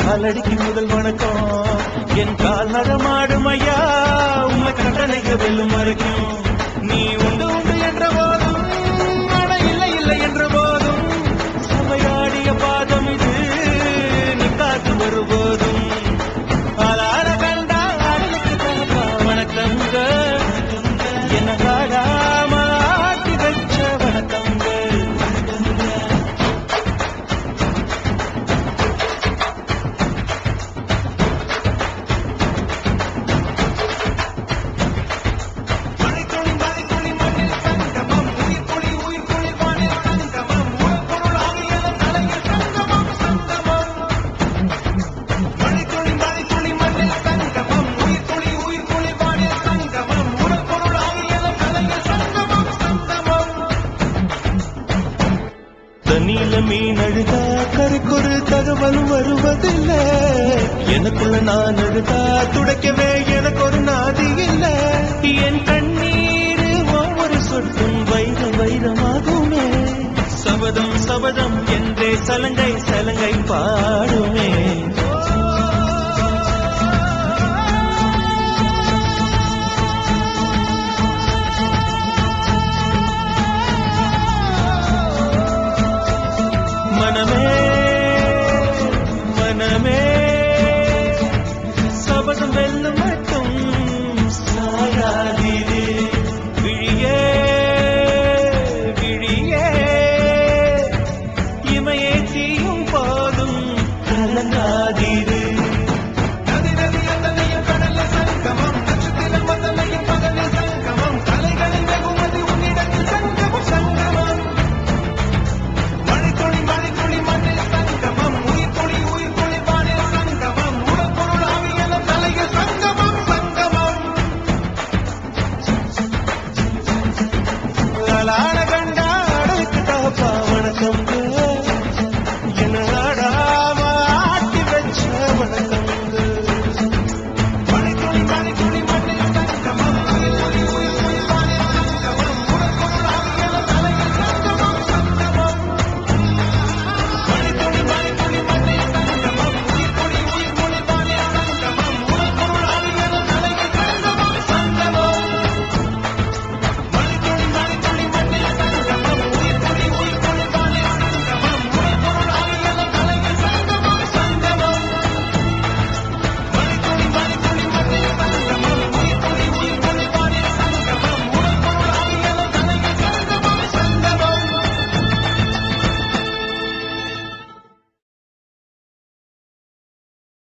காலடிக்கு முதல் வணக்கம் என் கால் நடமாடும் ஐயா உண்மை கட்டளைக்கு வெல்லும் வரைக்கும் நீ உண்டு உண்டு என்ற போதும் ஆனா இல்லை இல்லை என்ற போதும் சபையாடிய பாதம் இது நீ காத்து வரும்போதும் ஆளாட கண்டா ஆளுக்கு தகப்பா வணக்கங்க என்ன காடாம ஆட்டி வச்ச வணக்கங்க தண்ணியில மீன் அழுதா கருக்கொரு தகவலும் வருவதில்லை எனக்குள்ள நான் அழுதா துடைக்கவே எனக்கு ஒரு நாதி இல்லை என் கண்ணீர் ஒவ்வொரு சொட்டும் வைரம் வைரமாகுமே சபதம் சபதம் என்றே சலங்கை சலங்கை பாடுமே மனமே மனமே சபதம் வெல்லும் மட்டும் சாயாதீரே விழியே விழியே இமையே தீயும் போதும் கலங்காதீரே நதி நதி அத்தனையும் கடல சங்கமம் நட்சத்திரம் மதலையும் பகலே சங்கமம் கலைகளின் வெகுமதி உன்னிடத்தில் சங்கமம் சங்கமம் மழைத்துளி மழைத்துளி மண்ணில் சங்கமம் உயிர் துளி பாடிய சங்கமம் உடற்பொருள் ஆவியல தலைய சங்கமம் சங்கமம் ஆளாட கண்டா அடலுக்கு தகப்பா வணக்கம் என்ன ஆடாம ஆட்டி வச்ச வணக்கம்